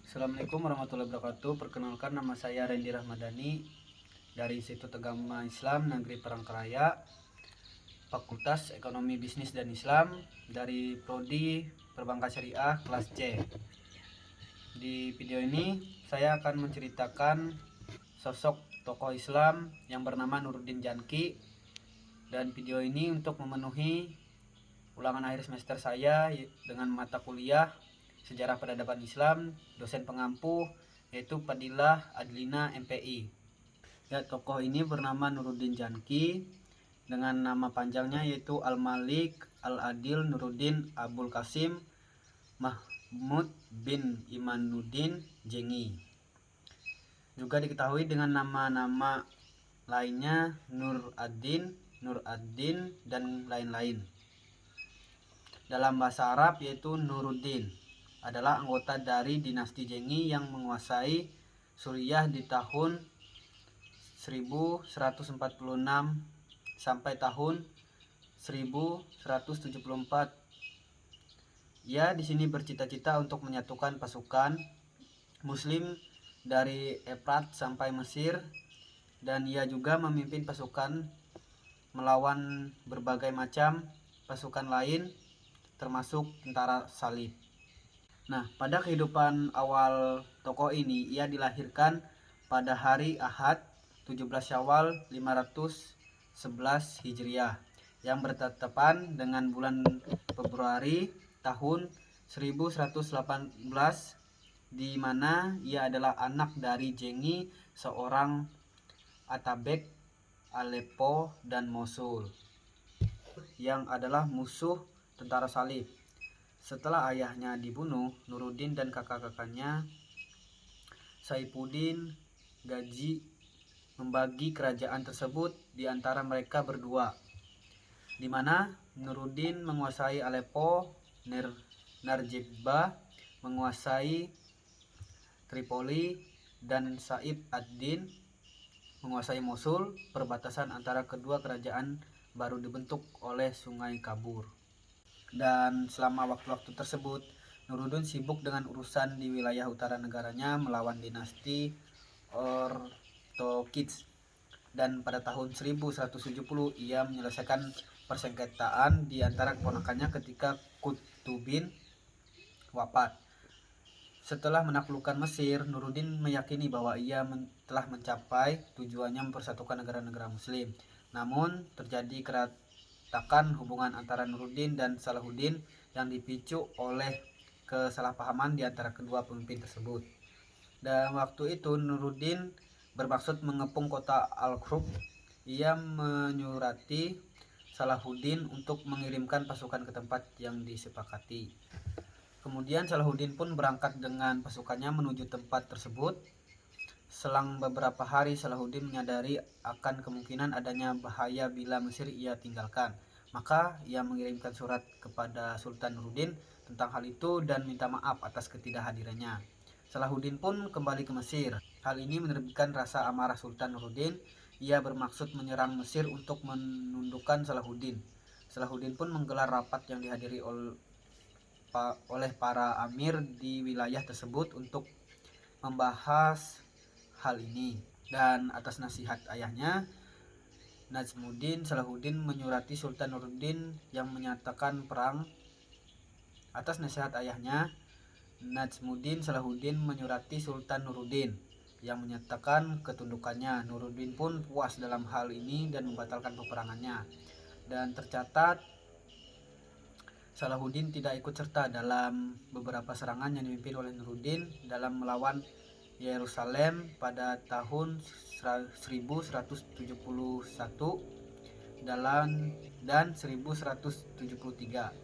Assalamualaikum warahmatullahi wabarakatuh. Perkenalkan, nama saya Randy Rahmadani dari Institut Agama Islam Negeri Palangkaraya, Fakultas Ekonomi Bisnis dan Islam, dari Prodi Perbankan Syariah kelas C. Di video ini saya akan menceritakan sosok tokoh Islam yang bernama Nuruddin Janki, dan video ini untuk memenuhi ulangan akhir semester saya dengan mata kuliah Sejarah Peradaban Islam, dosen pengampu yaitu Fadilah Adlina MPI. Ya, tokoh ini bernama Nuruddin Janki dengan nama panjangnya yaitu Al-Malik Al-Adil Nuruddin Abul Qasim Mahmud bin Imanuddin Jengi. Juga diketahui dengan nama-nama lainnya Nur Ad-Din, dan lain-lain. Dalam bahasa Arab yaitu Nuruddin adalah anggota dari dinasti Jengi yang menguasai Suriah di tahun 1146 sampai tahun 1174. Ia di sini bercita-cita untuk menyatukan pasukan Muslim dari Efrat sampai Mesir, dan ia juga memimpin pasukan melawan berbagai macam pasukan lain termasuk tentara salib. Nah, pada kehidupan awal tokoh ini, ia dilahirkan pada hari Ahad 17 Syawal 511 Hijriah yang bertepatan dengan bulan Februari tahun 1118, di mana ia adalah anak dari Jengi, seorang Atabek Aleppo dan Mosul yang adalah musuh tentara salib. Setelah ayahnya dibunuh, Nuruddin dan kakak-kakaknya Saifuddin Gazi membagi kerajaan tersebut di antara mereka berdua, di mana Nuruddin menguasai Aleppo, Narjibah menguasai Tripoli, dan Saif ad-Din menguasai Mosul. Perbatasan antara kedua kerajaan baru dibentuk oleh Sungai Kabur. Dan selama waktu-waktu tersebut, Nuruddin sibuk dengan urusan di wilayah utara negaranya melawan dinasti Ortokids. Dan pada tahun 1170 ia menyelesaikan persengketaan di antara keponakannya ketika Qutbin wafat. Setelah menaklukkan Mesir, Nuruddin meyakini bahwa ia telah mencapai tujuannya mempersatukan negara-negara Muslim. Namun terjadi keretakan hubungan antara Nuruddin dan Salahuddin yang dipicu oleh kesalahpahaman di antara kedua pemimpin tersebut. Dan waktu itu Nuruddin bermaksud mengepung kota Al-Khurub. Ia menyurati Salahuddin untuk mengirimkan pasukan ke tempat yang disepakati. Kemudian Salahuddin pun berangkat dengan pasukannya menuju tempat tersebut. Selang beberapa hari, Salahuddin menyadari akan kemungkinan adanya bahaya bila Mesir ia tinggalkan. Maka ia mengirimkan surat kepada Sultan Nuruddin tentang hal itu dan minta maaf atas ketidakhadirannya. Salahuddin pun kembali ke Mesir. Hal ini menerbitkan rasa amarah Sultan Nuruddin. Ia bermaksud menyerang Mesir untuk menundukkan Salahuddin. Salahuddin pun menggelar rapat yang dihadiri oleh para amir di wilayah tersebut untuk membahas hal ini. Dan atas nasihat ayahnya, Najmuddin, Salahuddin menyurati Sultan Nuruddin yang menyatakan perang. Atas nasihat ayahnya, Najmuddin Salahuddin menyurati Sultan Nuruddin yang menyatakan ketundukannya. Nuruddin pun puas dalam hal ini dan membatalkan peperangannya. Dan tercatat Salahuddin tidak ikut serta dalam beberapa serangan yang dipimpin oleh Nuruddin dalam melawan Yerusalem pada tahun 1171 dan 1173.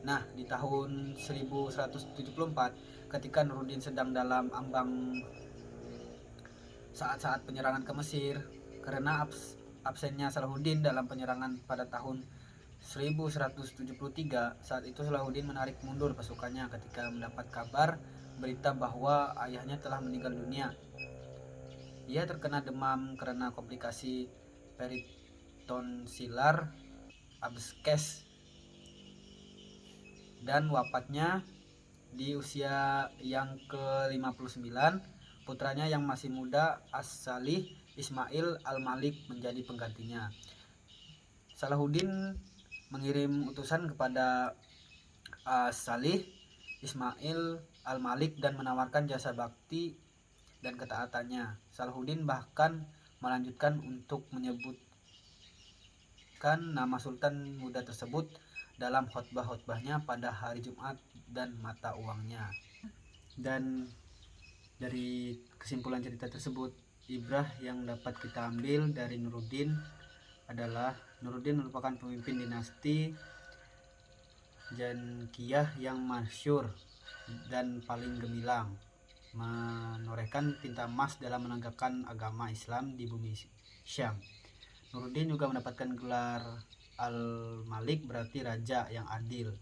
Nah, di tahun 1174 ketika Nuruddin sedang dalam ambang saat-saat penyerangan ke Mesir, karena absennya Salahuddin dalam penyerangan pada tahun 1173, saat itu Salahuddin menarik mundur pasukannya ketika mendapat kabar berita bahwa ayahnya telah meninggal dunia. Ia terkena demam karena komplikasi peritonsilar abskes, dan wafatnya Di usia yang ke-59, putranya yang masih muda As-Salih Ismail Al-Malik menjadi penggantinya. Salahuddin mengirim utusan kepada As-Salih Ismail Al-Malik dan menawarkan jasa bakti dan ketaatannya. Salahuddin bahkan melanjutkan untuk menyebutkan nama Sultan muda tersebut dalam khotbah-khotbahnya pada hari Jumat dan mata uangnya. Dan dari kesimpulan cerita tersebut, ibrah yang dapat kita ambil dari Nuruddin adalah Nuruddin merupakan pemimpin dinasti Jankiyah yang masyhur dan paling gemilang, menorehkan tinta emas dalam menegakkan agama Islam di bumi Syam. Nuruddin juga mendapatkan gelar Al-Malik, berarti raja yang adil.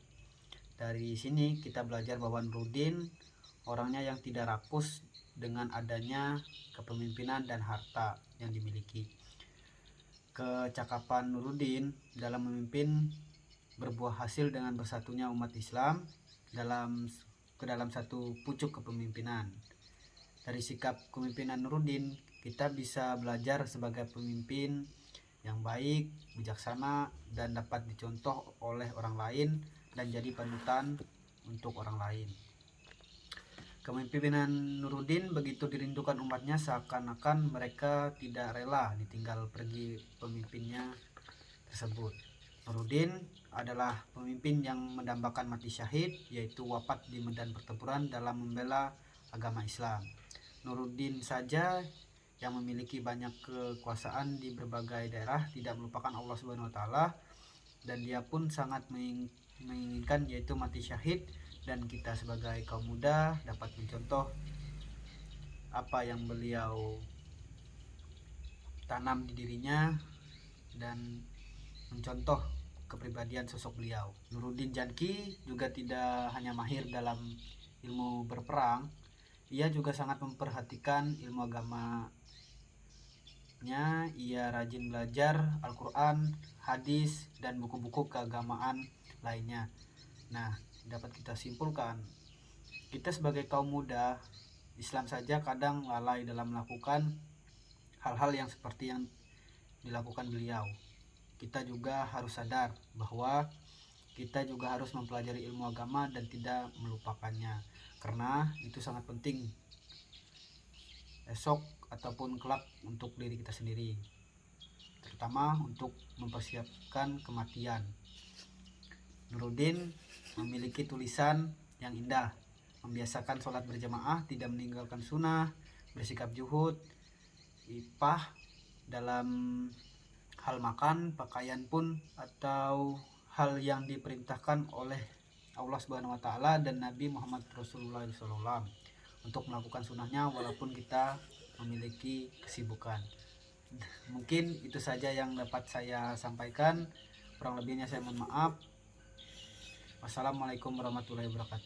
Dari sini kita belajar bahwa Nuruddin orangnya yang tidak rakus dengan adanya kepemimpinan dan harta yang dimiliki. Kecakapan Nuruddin dalam memimpin berbuah hasil dengan bersatunya umat Islam ke dalam satu pucuk kepemimpinan. Dari sikap kepemimpinan Nuruddin, kita bisa belajar sebagai pemimpin yang baik, bijaksana, dan dapat dicontoh oleh orang lain dan jadi panutan untuk orang lain. Kepemimpinan Nuruddin begitu dirindukan umatnya, seakan-akan mereka tidak rela ditinggal pergi pemimpinnya tersebut. Nuruddin adalah pemimpin yang mendambakan mati syahid, yaitu wafat di medan pertempuran dalam membela agama Islam. Nuruddin saja yang memiliki banyak kekuasaan di berbagai daerah tidak melupakan Allah Subhanahu wa taala, dan dia pun sangat menginginkan yaitu mati syahid, dan kita sebagai kaum muda dapat mencontoh apa yang beliau tanam di dirinya dan mencontoh kepribadian sosok beliau. Nuruddin Janki juga tidak hanya mahir dalam ilmu berperang, ia juga sangat memperhatikan ilmu agama. Ia rajin belajar Al-Quran, hadis, dan buku-buku keagamaan lainnya. Nah, dapat kita simpulkan, kita sebagai kaum muda Islam saja kadang lalai dalam melakukan hal-hal yang seperti yang dilakukan beliau. Kita juga harus sadar bahwa kita juga harus mempelajari ilmu agama dan tidak melupakannya, karena itu sangat penting esok ataupun kelak untuk diri kita sendiri, terutama untuk mempersiapkan kematian. Nuruddin memiliki tulisan yang indah, membiasakan sholat berjamaah, tidak meninggalkan sunnah, bersikap zuhud, ipah dalam hal makan, pakaian pun, atau hal yang diperintahkan oleh Allah Subhanahu wa taala dan Nabi Muhammad Rasulullah SAW untuk melakukan sunnahnya walaupun kita memiliki kesibukan. Mungkin itu saja yang dapat saya sampaikan, kurang lebihnya saya mohon maaf. Wassalamualaikum warahmatullahi wabarakatuh.